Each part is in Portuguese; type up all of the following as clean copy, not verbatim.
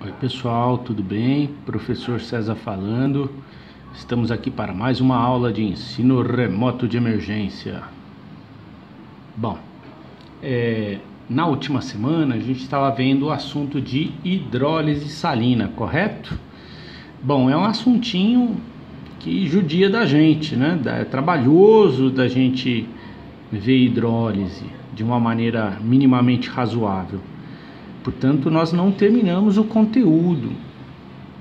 Oi pessoal, tudo bem? Professor César falando. Estamos aqui para mais uma aula de ensino remoto de emergência. Bom, na última semana a gente estava vendo o assunto de hidrólise salina, correto? Bom, é um assuntinho que judia da gente, né? É trabalhoso da gente ver hidrólise de uma maneira minimamente razoável. Portanto, nós não terminamos o conteúdo,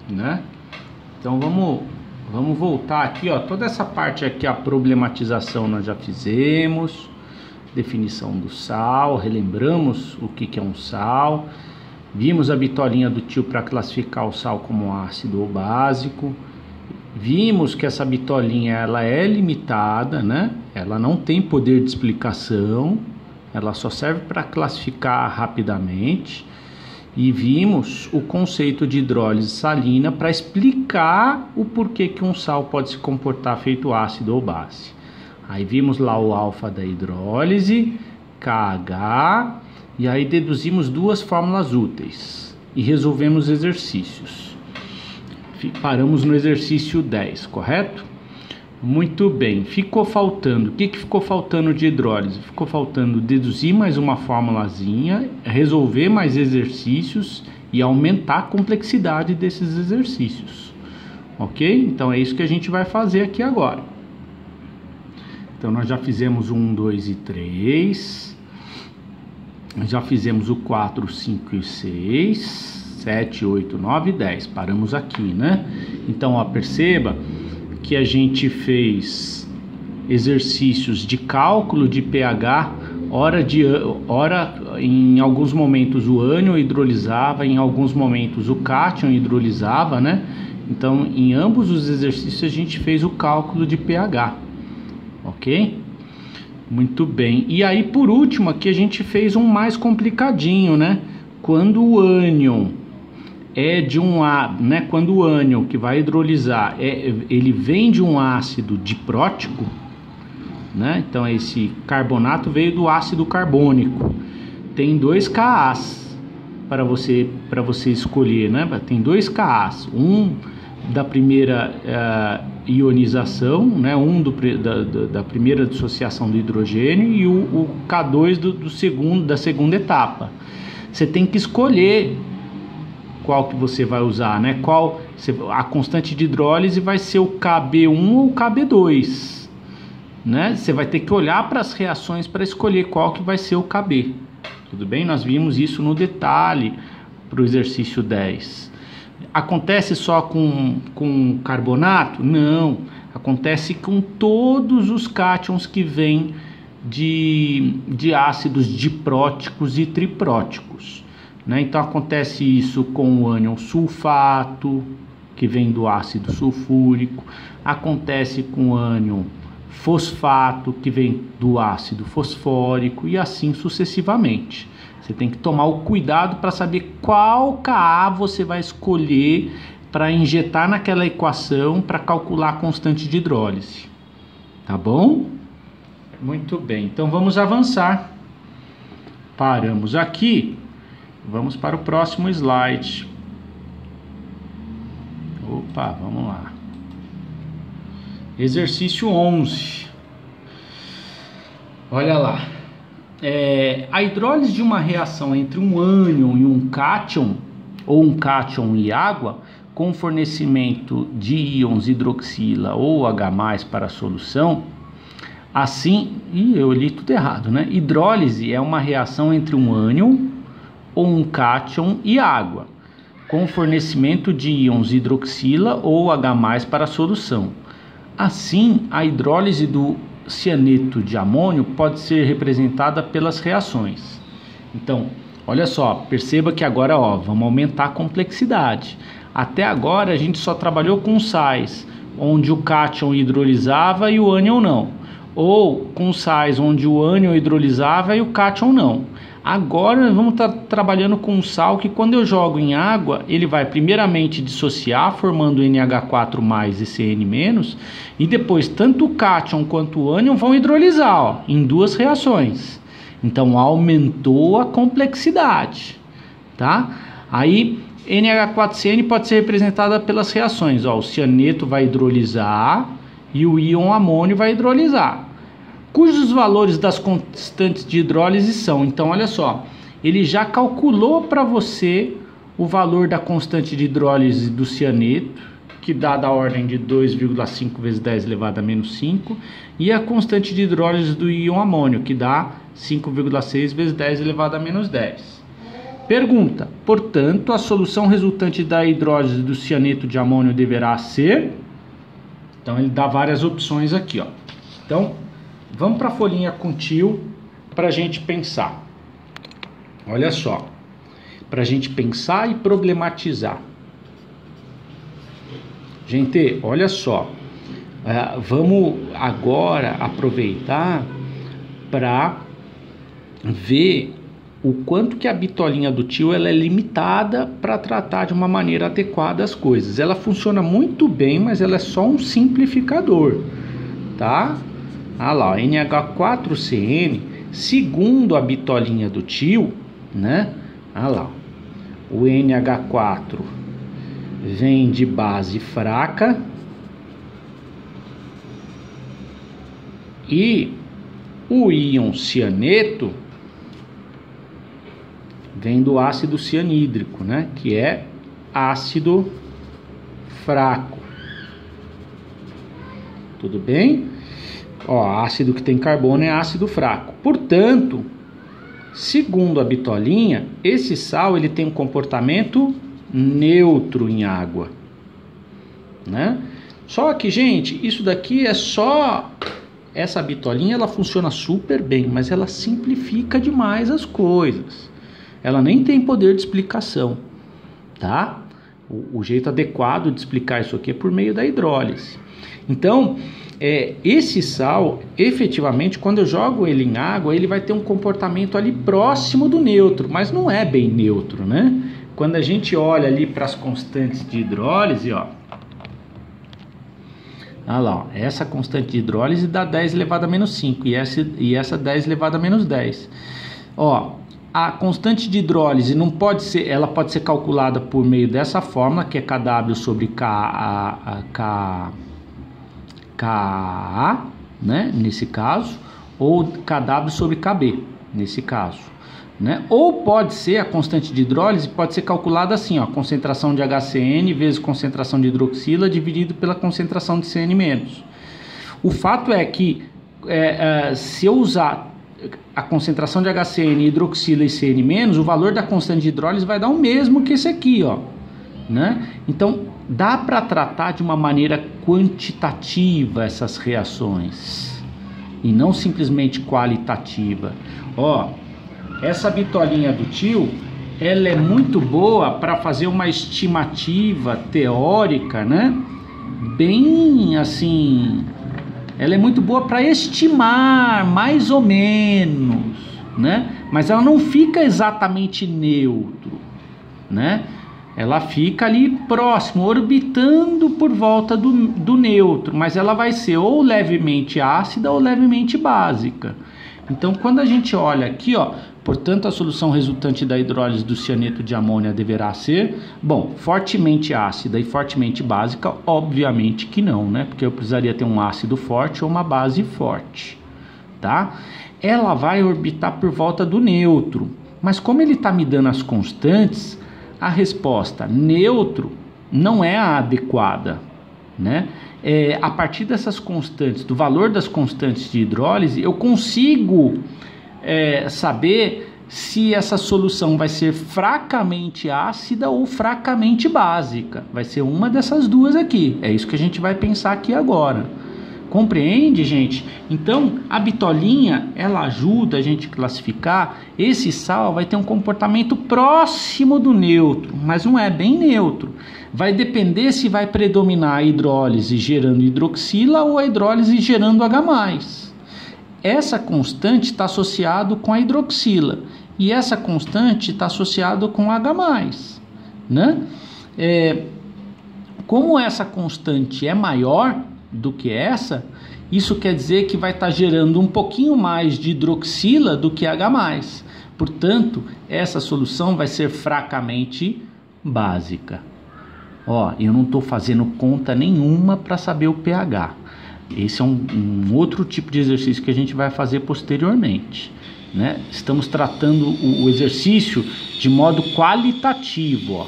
né? Então vamos voltar aqui, ó. Toda essa parte aqui, a problematização nós já fizemos, definição do sal, relembramos o que é um sal, vimos a bitolinha do tio para classificar o sal como ácido ou básico, vimos que essa bitolinha ela é limitada, né? Ela não tem poder de explicação, ela só serve para classificar rapidamente. E vimos o conceito de hidrólise salina para explicar o porquê que um sal pode se comportar feito ácido ou base. Aí vimos lá o alfa da hidrólise, KH, e aí deduzimos duas fórmulas úteis e resolvemos exercícios. Paramos no exercício 10, correto? Muito bem, ficou faltando, o que ficou faltando de hidrólise? Ficou faltando deduzir mais uma formulazinha, resolver mais exercícios e aumentar a complexidade desses exercícios, ok? Então é isso que a gente vai fazer aqui agora. Então nós já fizemos o 1, 2 e 3, já fizemos o 4, 5 e 6, 7, 8, 9 e 10, paramos aqui, né? Então ó, perceba que a gente fez exercícios de cálculo de pH, ora em alguns momentos o ânion hidrolisava, em alguns momentos o cátion hidrolisava, né? Então, em ambos os exercícios a gente fez o cálculo de pH, ok? Muito bem. E aí, por último, aqui a gente fez um mais complicadinho, né? Quando o ânion é de né, quando o ânion que vai hidrolisar ele vem de um ácido diprótico, né? Então esse carbonato veio do ácido carbônico. Tem dois KAs para você escolher, né? Tem dois KAs, um da primeira ionização, né? Da primeira dissociação do hidrogênio e o K2 da segunda etapa. Você tem que escolher qual que você vai usar, né? A constante de hidrólise vai ser o KB1 ou o KB2, né? Você vai ter que olhar para as reações para escolher qual que vai ser o KB. Tudo bem? Nós vimos isso no detalhe para o exercício 10. Acontece só com carbonato? Não. Acontece com todos os cátions que vêm de ácidos dipróticos e tripróticos. Né? Então acontece isso com o ânion sulfato, que vem do ácido sulfúrico, acontece com o ânion fosfato, que vem do ácido fosfórico, e assim sucessivamente. Você tem que tomar o cuidado para saber qual Ka você vai escolher para injetar naquela equação para calcular a constante de hidrólise. Tá bom? Muito bem, então vamos avançar. Paramos aqui. Vamos para o próximo slide. Opa, vamos lá. Exercício 11. Olha lá. A hidrólise de uma reação entre um ânion e um cátion, ou um cátion e água, com fornecimento de íons hidroxila ou H+ para a solução. Assim, eu li tudo errado, né? Hidrólise é uma reação entre um ânion ou um cátion e água, com fornecimento de íons hidroxila ou H+ para a solução. Assim, a hidrólise do cianeto de amônio pode ser representada pelas reações. Então, olha só, perceba que agora vamos aumentar a complexidade. Até agora a gente só trabalhou com sais, onde o cátion hidrolisava e o ânion não. Ou com sais onde o ânion hidrolisava e o cátion não. Agora nós vamos estar trabalhando com um sal que quando eu jogo em água, ele vai primeiramente dissociar, formando NH4+ e CN-, e depois tanto o cátion quanto o ânion vão hidrolisar, em duas reações. Então aumentou a complexidade, tá? Aí NH4CN pode ser representada pelas reações, ó, o cianeto vai hidrolisar e o íon amônio vai hidrolisar, cujos valores das constantes de hidrólise são, então olha só, ele já calculou para você o valor da constante de hidrólise do cianeto, que dá da ordem de 2,5 vezes 10 elevado a menos 5, e a constante de hidrólise do íon amônio, que dá 5,6 vezes 10 elevado a menos 10. Pergunta, portanto, a solução resultante da hidrólise do cianeto de amônio deverá ser... Então ele dá várias opções aqui, ó. Então, vamos para a folhinha com tio para a gente pensar. Olha só, para a gente pensar e problematizar. Gente, olha só, vamos agora aproveitar para ver o quanto que a bitolinha do tio ela é limitada para tratar de uma maneira adequada as coisas. Ela funciona muito bem, mas ela é só um simplificador, tá? Ah lá, NH4CN, segundo a bitolinha do tio, né? Ah lá, o NH4 vem de base fraca e o íon cianeto vem do ácido cianídrico, né? Que é ácido fraco. Tudo bem? Ó, ácido que tem carbono é ácido fraco. Portanto, segundo a bitolinha, esse sal ele tem um comportamento neutro em água, né? Só que, gente, isso daqui é só... Essa bitolinha ela funciona super bem, mas ela simplifica demais as coisas. Ela nem tem poder de explicação, tá? O jeito adequado de explicar isso aqui é por meio da hidrólise. Então, esse sal, efetivamente, quando eu jogo ele em água, ele vai ter um comportamento ali próximo do neutro, mas não é bem neutro, né? Quando a gente olha ali para as constantes de hidrólise, ó, olha lá, ó, essa constante de hidrólise dá 10 elevado a menos 5 e essa 10 elevado a menos 10. Ó, a constante de hidrólise não pode ser, ela pode ser calculada por meio dessa fórmula, que é Kw sobre Ka, né, nesse caso, ou Kw sobre Kb, nesse caso, né? Ou pode ser, a constante de hidrólise pode ser calculada assim, ó, concentração de HCN vezes concentração de hidroxila dividido pela concentração de CN-. O fato é que se eu usar a concentração de HCN, hidroxila e CN-, o valor da constante de hidrólise vai dar o mesmo que esse aqui, ó, né? Então, dá para tratar de uma maneira quantitativa essas reações e não simplesmente qualitativa. Ó, essa bitolinha do tio, ela é muito boa para fazer uma estimativa teórica, né? Bem assim... Ela é muito boa para estimar, mais ou menos, né? Mas ela não fica exatamente neutro, né? Ela fica ali próximo, orbitando por volta do neutro, mas ela vai ser ou levemente ácida ou levemente básica. Então, quando a gente olha aqui, ó, portanto, a solução resultante da hidrólise do cianeto de amônia deverá ser, bom, fortemente ácida e fortemente básica, obviamente que não, né? Porque eu precisaria ter um ácido forte ou uma base forte, tá? Ela vai orbitar por volta do neutro, mas como ele está me dando as constantes, a resposta neutro não é a adequada, né? A partir dessas constantes, do valor das constantes de hidrólise, eu consigo saber se essa solução vai ser fracamente ácida ou fracamente básica. Vai ser uma dessas duas aqui. É isso que a gente vai pensar aqui agora. Compreende, gente? Então, a bitolinha, ela ajuda a gente a classificar. Esse sal vai ter um comportamento próximo do neutro, mas não é bem neutro. Vai depender se vai predominar a hidrólise gerando hidroxila ou a hidrólise gerando H+. Essa constante está associada com a hidroxila e essa constante está associada com H+, né? Como essa constante é maior do que essa, isso quer dizer que vai estar gerando um pouquinho mais de hidroxila do que H+. Portanto, essa solução vai ser fracamente básica. Ó, eu não estou fazendo conta nenhuma para saber o pH. Esse é um outro tipo de exercício que a gente vai fazer posteriormente, né? Estamos tratando o exercício de modo qualitativo, ó.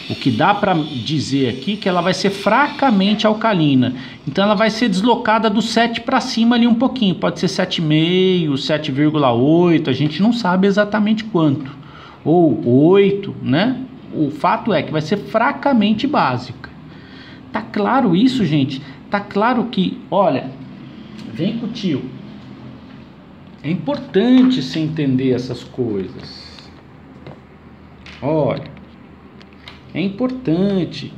O que dá para dizer aqui é que ela vai ser fracamente alcalina. Então ela vai ser deslocada do 7 para cima ali um pouquinho. Pode ser 7,5, 7,8, a gente não sabe exatamente quanto. Ou 8, né? O fato é que vai ser fracamente básica. Tá claro isso, gente? Tá claro que, olha, vem com o tio. É importante você entender essas coisas. Olha. É importante.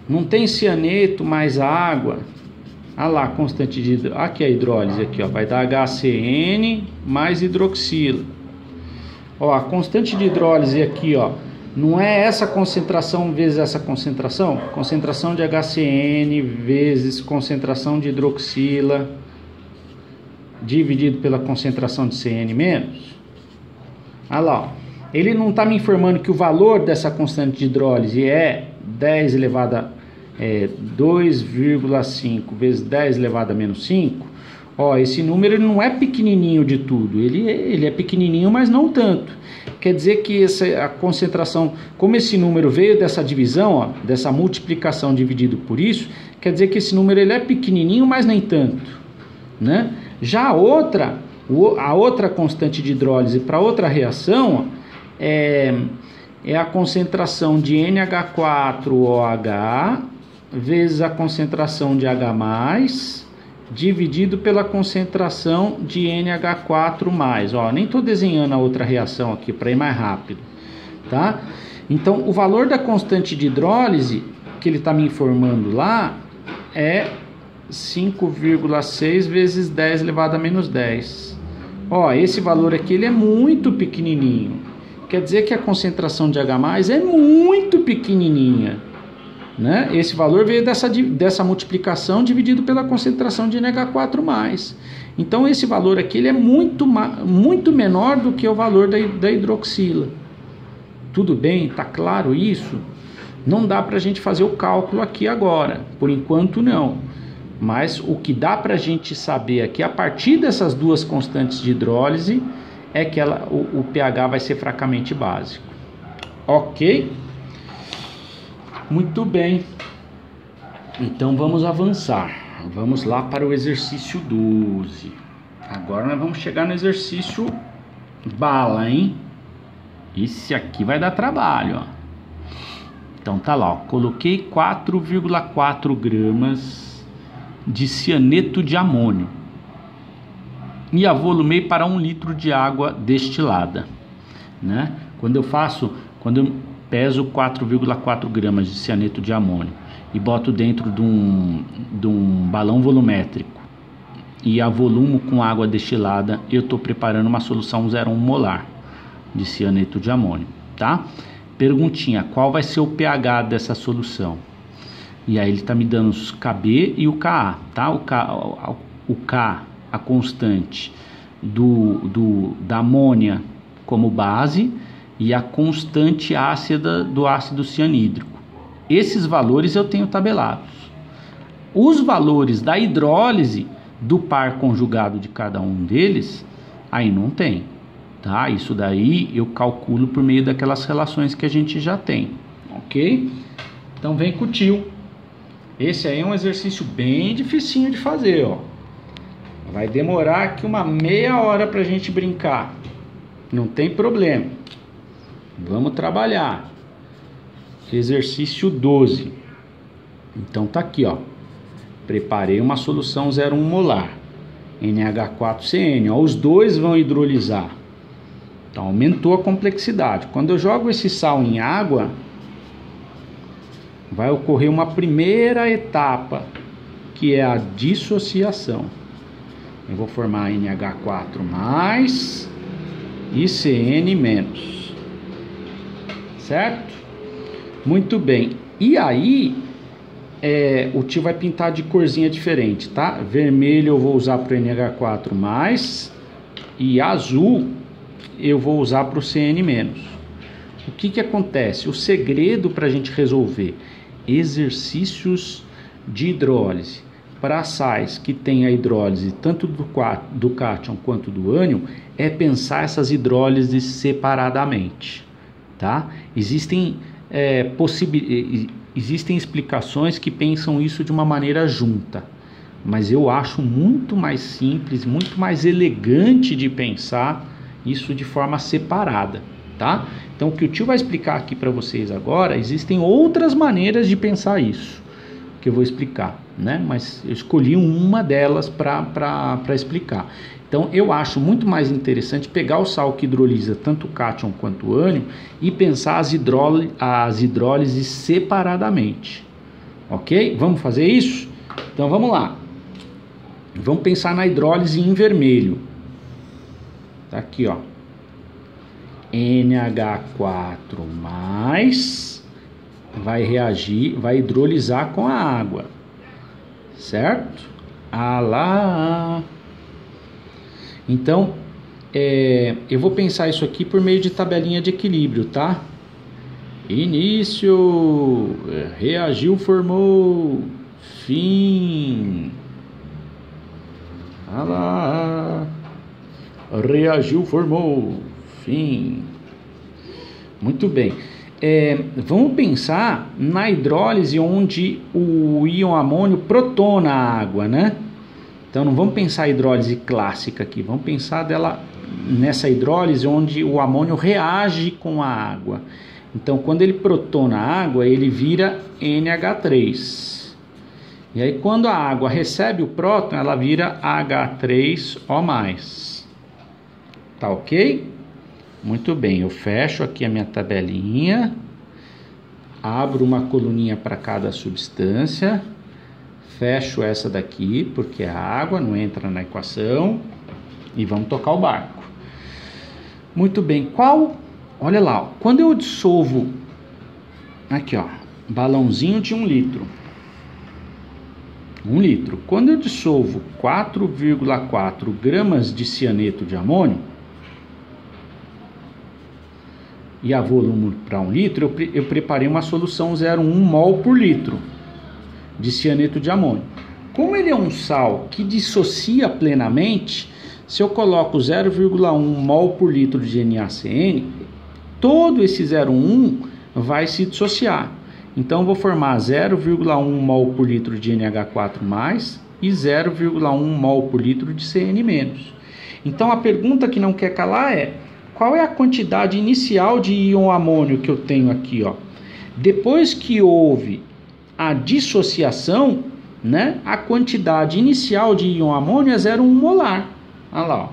Não tem cianeto mais água. Ah lá, constante de hidrólise. Aqui a hidrólise aqui, ó, vai dar HCN mais hidroxila. Ó, a constante de hidrólise aqui, ó, não é essa concentração vezes essa concentração? Concentração de HCN vezes concentração de hidroxila dividido pela concentração de CN menos. Ah lá, ó. Ele não está me informando que o valor dessa constante de hidrólise é 10 elevado a 2,5 vezes 10 elevado a menos 5. Ó, esse número ele não é pequenininho de tudo. Ele é pequenininho, mas não tanto. Quer dizer que a concentração, como esse número veio dessa divisão, ó, dessa multiplicação dividido por isso, quer dizer que esse número ele é pequenininho, mas nem tanto, né? Já a outra constante de hidrólise para outra reação, ó, é a concentração de NH4OH vezes a concentração de H+, dividido pela concentração de NH4+. Ó, nem estou desenhando a outra reação aqui para ir mais rápido, tá? Então, o valor da constante de hidrólise que ele está me informando lá é 5,6 vezes 10 elevado a menos 10. Ó, esse valor aqui ele é muito pequenininho. Quer dizer que a concentração de H+ é muito pequenininha, né? Esse valor veio dessa multiplicação dividido pela concentração de NH4+. Então esse valor aqui ele é muito menor do que o valor da hidroxila. Tudo bem? Tá claro isso? Não dá para a gente fazer o cálculo aqui agora, por enquanto não. Mas o que dá para a gente saber aqui, a partir dessas duas constantes de hidrólise, é que o pH vai ser fracamente básico. Ok? Muito bem. Então vamos avançar. Vamos lá para o exercício 12. Agora nós vamos chegar no exercício bala, hein? Esse aqui vai dar trabalho, ó. Então tá lá, ó. Coloquei 4,4 gramas de cianeto de amônio e avolumei para 1 litro de água destilada, né? Quando eu peso 4,4 gramas de cianeto de amônio e boto dentro de um balão volumétrico e avolumo com água destilada, eu estou preparando uma solução 0,1 molar de cianeto de amônio, tá? Perguntinha, qual vai ser o pH dessa solução? E aí ele está me dando os Kb e o Ka, tá? O K, a constante da amônia como base, e a constante ácida do ácido cianídrico. Esses valores eu tenho tabelados. Os valores da hidrólise do par conjugado de cada um deles, aí não tem, tá? Isso daí eu calculo por meio daquelas relações que a gente já tem, ok? Então vem com o tio. Esse aí é um exercício bem dificinho de fazer, ó. Vai demorar aqui uma meia hora pra gente brincar. Não tem problema. Vamos trabalhar. Exercício 12. Então tá aqui, ó. Preparei uma solução 0,1 molar. NH4CN, ó. Os dois vão hidrolisar. Então aumentou a complexidade. Quando eu jogo esse sal em água, vai ocorrer uma primeira etapa, que é a dissociação. Eu vou formar NH4+ e CN-. Certo? Muito bem. E aí, o tio vai pintar de corzinha diferente, tá? Vermelho eu vou usar para o NH4+, e azul eu vou usar para o CN-. O que acontece? O segredo para a gente resolver exercícios de hidrólise para sais que tem a hidrólise tanto do cátion quanto do ânion é pensar essas hidrólises separadamente, tá? Existem explicações que pensam isso de uma maneira junta, mas eu acho muito mais simples, muito mais elegante de pensar isso de forma separada, tá? Então o que o tio vai explicar aqui para vocês agora, existem outras maneiras de pensar isso, que eu vou explicar, né? Mas eu escolhi uma delas para explicar. Então eu acho muito mais interessante pegar o sal que hidrolisa tanto o cátion quanto o ânion e pensar as hidrólises separadamente, ok? Vamos fazer isso? Então vamos lá. Vamos pensar na hidrólise em vermelho. Tá aqui, ó. NH4+, vai reagir, vai hidrolisar com a água, certo? Ah lá. Então, eu vou pensar isso aqui por meio de tabelinha de equilíbrio, tá? Início, reagiu, formou, fim. Ah lá. Reagiu, formou, fim. Muito bem. Vamos pensar na hidrólise onde o íon amônio protona a água, né? Então não vamos pensar a hidrólise clássica aqui, vamos pensar nessa hidrólise onde o amônio reage com a água. Então quando ele protona a água, ele vira NH3. E aí quando a água recebe o próton, ela vira H3O+. Tá ok? Muito bem, eu fecho aqui a minha tabelinha, abro uma coluninha para cada substância, fecho essa daqui, porque a água não entra na equação, e vamos tocar o barco. Muito bem, olha lá, ó, quando eu dissolvo, aqui ó, balãozinho de 1 litro, 1 litro, quando eu dissolvo 4,4 gramas de cianeto de amônio, e a volume para 1 litro, eu preparei uma solução 0,1 mol por litro de cianeto de amônio. Como ele é um sal que dissocia plenamente, se eu coloco 0,1 mol por litro de NaCN, todo esse 0,1 vai se dissociar. Então eu vou formar 0,1 mol por litro de NH4+, e 0,1 mol por litro de CN-. Então a pergunta que não quer calar é: qual é a quantidade inicial de íon amônio que eu tenho aqui, ó? Depois que houve a dissociação, né, a quantidade inicial de íon amônio é 0,1 molar. Olha lá, ó.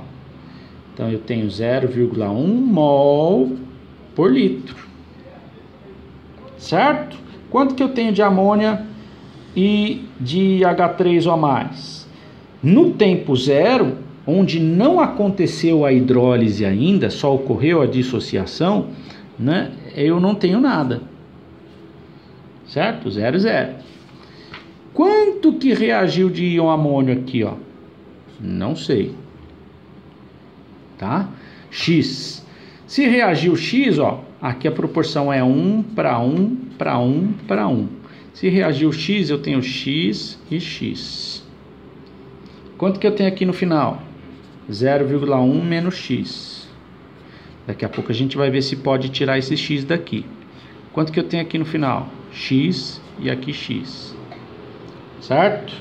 Então eu tenho 0,1 mol por litro. Certo? Quanto que eu tenho de amônia e de H3O+? No tempo zero, onde não aconteceu a hidrólise ainda, só ocorreu a dissociação, né, eu não tenho nada. Certo? 0, 0. Quanto que reagiu de íon amônio aqui, ó? Não sei. Tá? X. Se reagiu X, ó, aqui a proporção é 1 para 1 para 1 para 1. Se reagiu X, eu tenho X e X. Quanto que eu tenho aqui no final? 0,1 menos X. Daqui a pouco a gente vai ver se pode tirar esse X daqui. Quanto que eu tenho aqui no final? X e aqui X. Certo?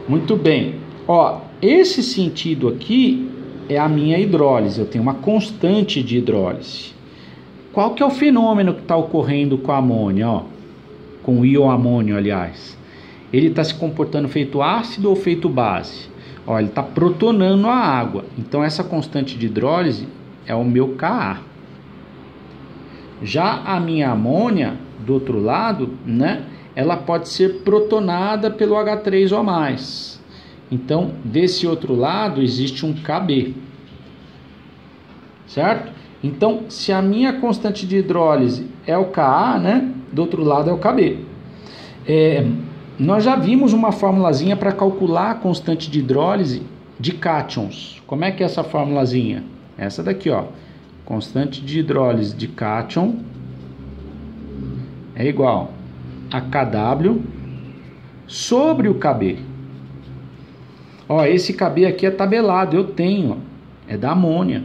Muito bem. Ó, esse sentido aqui é a minha hidrólise. Eu tenho uma constante de hidrólise. Qual que é o fenômeno que está ocorrendo com a amônia? Ó, com o íon amônio, aliás. Ele está se comportando feito ácido ou feito base? Ó, ele está protonando a água. Então essa constante de hidrólise é o meu Ka. Já a minha amônia, do outro lado, né, ela pode ser protonada pelo H3O+. Então, desse outro lado existe um Kb. Certo? Então, se a minha constante de hidrólise é o Ka, né, do outro lado é o Kb. Nós já vimos uma formulazinha para calcular a constante de hidrólise de cátions. Como é que é essa formulazinha? Essa daqui, ó. constante de hidrólise de cátion é igual a Kw sobre o Kb. Ó, esse Kb aqui é tabelado, eu tenho, ó, é da amônia.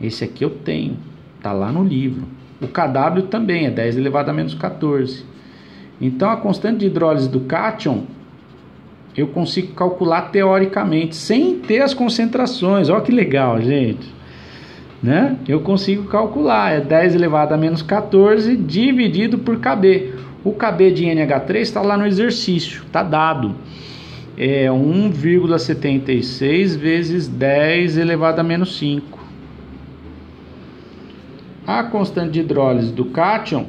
Esse aqui eu tenho, tá lá no livro. O Kw também é 10 elevado a menos 14. Então a constante de hidrólise do cátion eu consigo calcular teoricamente, sem ter as concentrações. Olha que legal, gente. Né? Eu consigo calcular, é 10 elevado a menos 14 dividido por Kb. O Kb de NH3 está lá no exercício, está dado. É 1,76 vezes 10 elevado a menos 5. A constante de hidrólise do cátion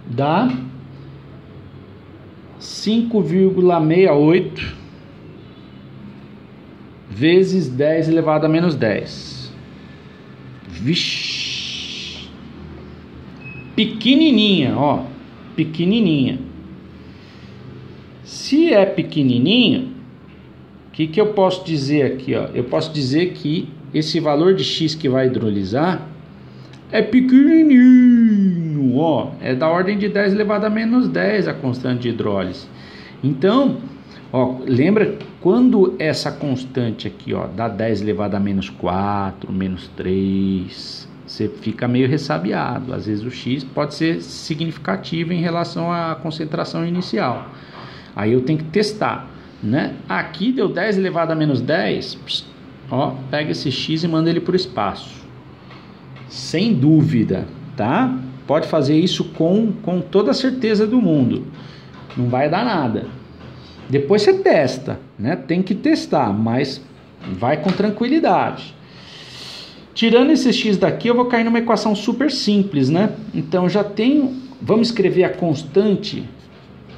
dá 5,68 vezes 10 elevado a menos 10. Vixe! Pequenininha, ó. Pequenininha. Se é pequenininha, o que eu posso dizer aqui, ó? Eu posso dizer que esse valor de X que vai hidrolisar é pequenininho, ó. É da ordem de 10 elevado a menos 10 a constante de hidrólise. Então, ó, lembra quando essa constante aqui, ó, dá 10 elevado a menos 4, menos 3, você fica meio ressabiado. Às vezes o X pode ser significativo em relação à concentração inicial. Aí eu tenho que testar, né? Aqui deu 10 elevado a menos 10, ó, pega esse X e manda ele para o espaço. Sem dúvida, tá? Pode fazer isso com toda a certeza do mundo. Não vai dar nada. Depois você testa, né? Tem que testar, mas vai com tranquilidade. Tirando esse X daqui, eu vou cair numa equação super simples, né? Então já tenho... Vamos escrever a constante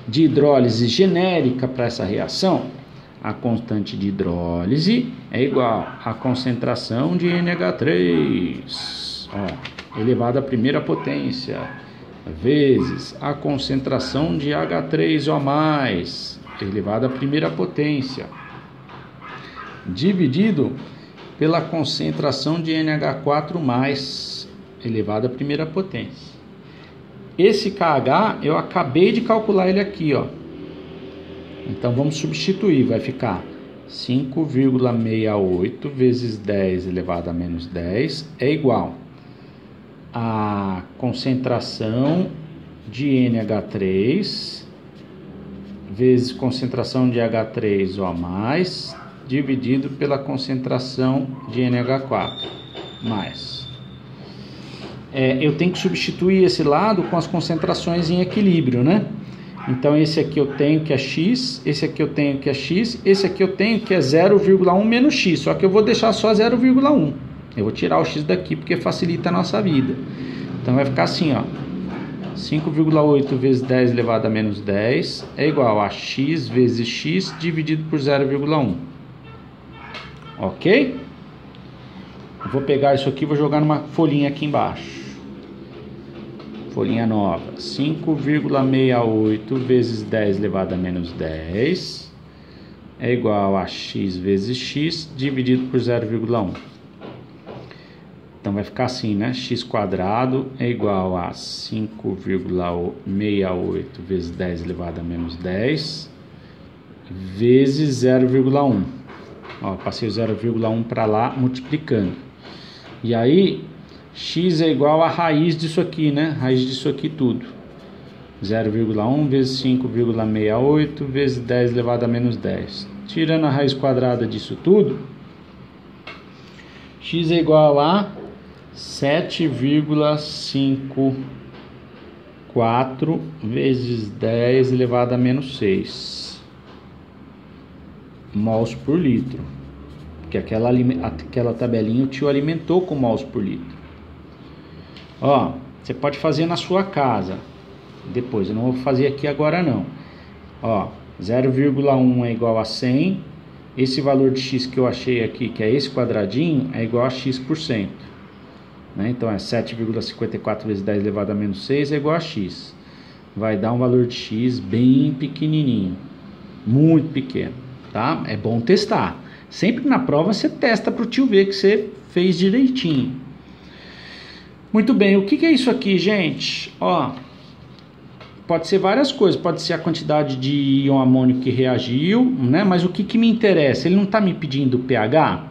de hidrólise genérica para essa reação. A constante de hidrólise é igual à concentração de NH3, ó, elevado à primeira potência, vezes a concentração de H3O+, elevado à primeira potência, dividido pela concentração de NH4+, elevado à primeira potência. Esse KH eu acabei de calcular ele aqui, ó. Então vamos substituir, vai ficar 5,68 vezes 10 elevado a menos 10 é igual a concentração de NH3 vezes concentração de H3O+, dividido pela concentração de NH4+. Eu tenho que substituir esse lado com as concentrações em equilíbrio, né? Então esse aqui eu tenho que é X, esse aqui eu tenho que é X, esse aqui eu tenho que é 0,1 menos X, só que eu vou deixar só 0,1. Eu vou tirar o X daqui porque facilita a nossa vida. Então vai ficar assim, ó. 5,8 vezes 10 elevado a menos 10 é igual a X vezes X dividido por 0,1. Ok? Eu vou pegar isso aqui e vou jogar numa folhinha aqui embaixo. Folhinha nova. 5,68 vezes 10 elevado a menos 10 é igual a X vezes X dividido por 0,1. Então vai ficar assim, né? X quadrado é igual a 5,68 vezes 10 elevado a menos 10 vezes 0,1. Ó, passei o 0,1 para lá multiplicando. E aí, X é igual a raiz disso aqui, né? Raiz disso aqui tudo. 0,1 vezes 5,68 vezes 10 elevado a menos 10. Tirando a raiz quadrada disso tudo, X é igual a 7,54 vezes 10 elevado a menos 6 mols por litro. Porque aquela tabelinha o tio alimentou com mols por litro. Ó, você pode fazer na sua casa. Depois, eu não vou fazer aqui agora não. Ó, 0,1 é igual a 100. Esse valor de X que eu achei aqui, que é esse quadradinho, é igual a X%. Né? Então é 7,54 vezes 10 elevado a menos 6 é igual a X. Vai dar um valor de X bem pequenininho. Muito pequeno, tá? É bom testar. Sempre na prova você testa para o tio ver que você fez direitinho. Muito bem, o que é isso aqui, gente? Ó, pode ser várias coisas, pode ser a quantidade de íon amônio que reagiu, né? Mas o que me interessa? Ele não está me pedindo pH,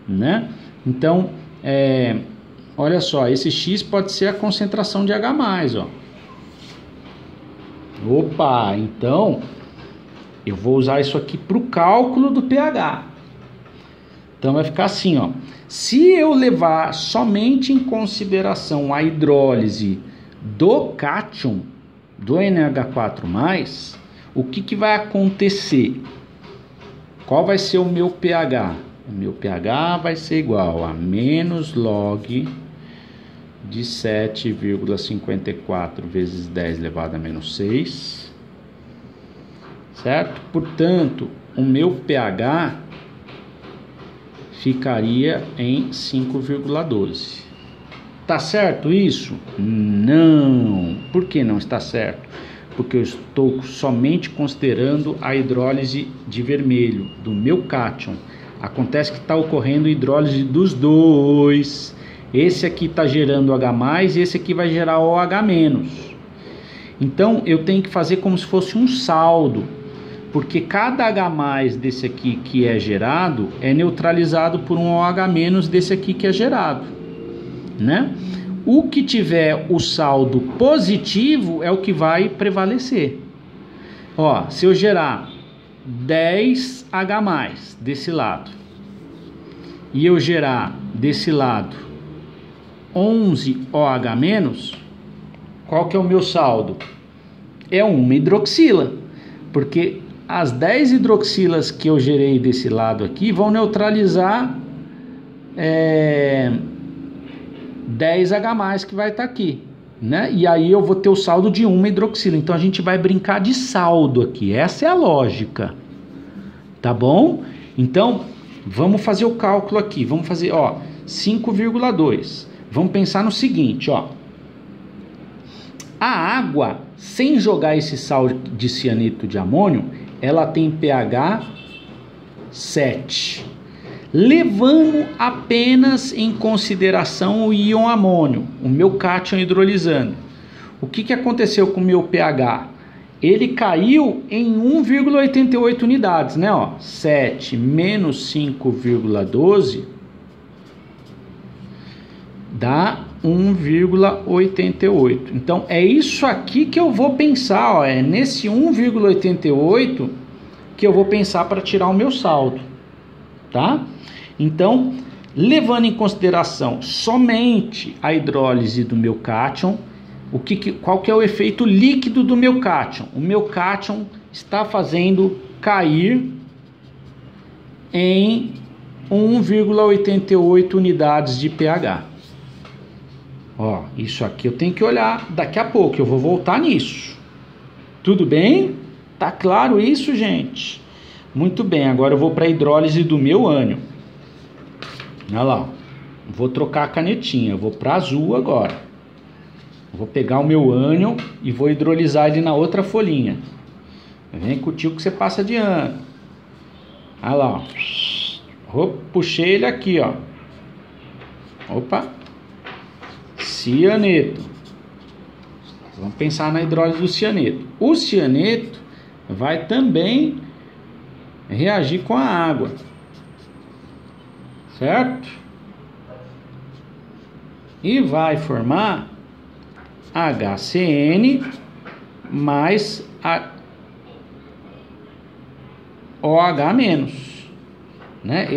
né? Então, olha só, esse X pode ser a concentração de H+, ó. Opa, então eu vou usar isso aqui para o cálculo do pH. Então vai ficar assim, ó. Se eu levar somente em consideração a hidrólise do cátion, do NH4+, o que vai acontecer? Qual vai ser o meu pH? O meu pH vai ser igual a menos log de 7,54 vezes 10 elevado a menos 6, certo? Portanto, o meu pH ficaria em 5,12. Tá certo isso? Não. Por que não está certo? Porque eu estou somente considerando a hidrólise de vermelho, do meu cátion. Acontece que está ocorrendo hidrólise dos dois. Esse aqui está gerando H+, e esse aqui vai gerar OH-. Então eu tenho que fazer como se fosse um saldo, porque cada H+ desse aqui que é gerado é neutralizado por um OH- desse aqui que é gerado, né? O que tiver o saldo positivo é o que vai prevalecer. Ó, se eu gerar 10 H+ desse lado e eu gerar desse lado 11 OH-, qual que é o meu saldo? É uma hidroxila, porque as 10 hidroxilas que eu gerei desse lado aqui vão neutralizar 10 H+ que vai estar aqui, né? E aí eu vou ter o saldo de uma hidroxila. Então a gente vai brincar de saldo aqui. Essa é a lógica. Tá bom? Então vamos fazer o cálculo aqui. Vamos fazer, ó, 5,2. Vamos pensar no seguinte, ó. A água, sem jogar esse sal de cianeto de amônio, ela tem pH 7. Levando apenas em consideração o íon amônio, o meu cátion hidrolisando. O que aconteceu com o meu pH? Ele caiu em 1,88 unidades, né? Ó, 7 menos 5,12 dá 1,88. Então é isso aqui que eu vou pensar, ó, é nesse 1,88 que eu vou pensar para tirar o meu saldo, tá? Então, levando em consideração somente a hidrólise do meu cátion, qual que é o efeito líquido do meu cátion? O meu cátion está fazendo cair em 1,88 unidades de pH. Ó, isso aqui eu tenho que olhar daqui a pouco, eu vou voltar nisso. Tudo bem? Tá claro isso, gente? Muito bem, agora eu vou para a hidrólise do meu ânion. Olha lá, ó. Vou trocar a canetinha, eu vou para azul agora. Eu vou pegar o meu ânion e vou hidrolisar ele na outra folhinha. Vem com o tio que você passa de ano. Olha lá, ó. Puxei ele aqui, ó. Opa. Cianeto. Vamos pensar na hidrólise do cianeto. O cianeto vai também reagir com a água, certo? E vai formar HCN mais OH-, né?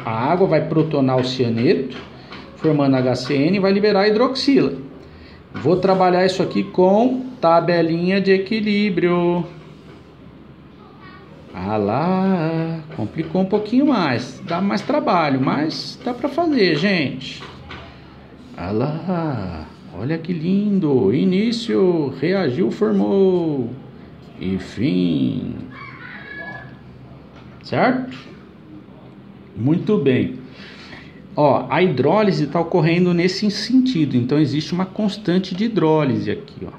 A água vai protonar o cianeto, formando HCN, e vai liberar a hidroxila. Vou trabalhar isso aqui com tabelinha de equilíbrio. Ah lá, complicou um pouquinho mais, dá mais trabalho, mas dá para fazer, gente. Ah lá, olha que lindo. Início, reagiu, formou. E fim. Certo? Muito bem. Ó, a hidrólise está ocorrendo nesse sentido, então existe uma constante de hidrólise aqui, ó.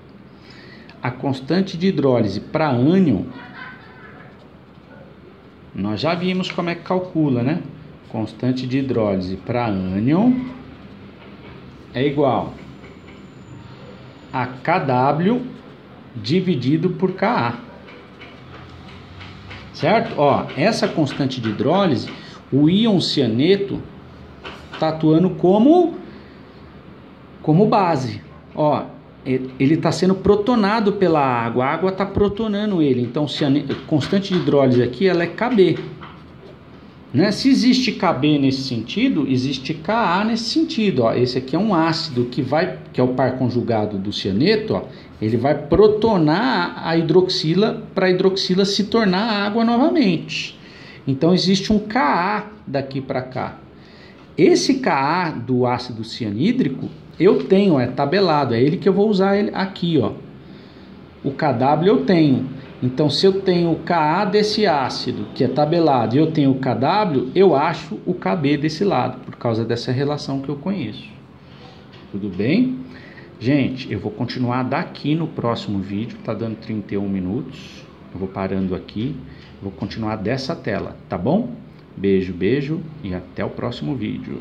A constante de hidrólise para ânion, nós já vimos como é que calcula, né? Constante de hidrólise para ânion é igual a Kw dividido por Ka. Certo? Ó, essa constante de hidrólise, o íon cianeto está atuando como base. Ó, ele está sendo protonado pela água, a água está protonando ele. Então, constante de hidrólise aqui, ela é Kb. Né? Se existe Kb nesse sentido, existe Ka nesse sentido. Ó. Esse aqui é um ácido que é o par conjugado do cianeto. Ó. Ele vai protonar a hidroxila para a hidroxila se tornar água novamente. Então existe um Ka daqui para cá. Esse Ka do ácido cianídrico eu tenho, é tabelado, é ele que eu vou usar ele aqui, ó. O Kw eu tenho. Então, se eu tenho o Ka desse ácido, que é tabelado, e eu tenho o Kw, eu acho o Kb desse lado, por causa dessa relação que eu conheço. Tudo bem? Gente, eu vou continuar daqui no próximo vídeo, tá dando 31 minutos. Eu vou parando aqui, vou continuar dessa tela, tá bom? Beijo, beijo e até o próximo vídeo.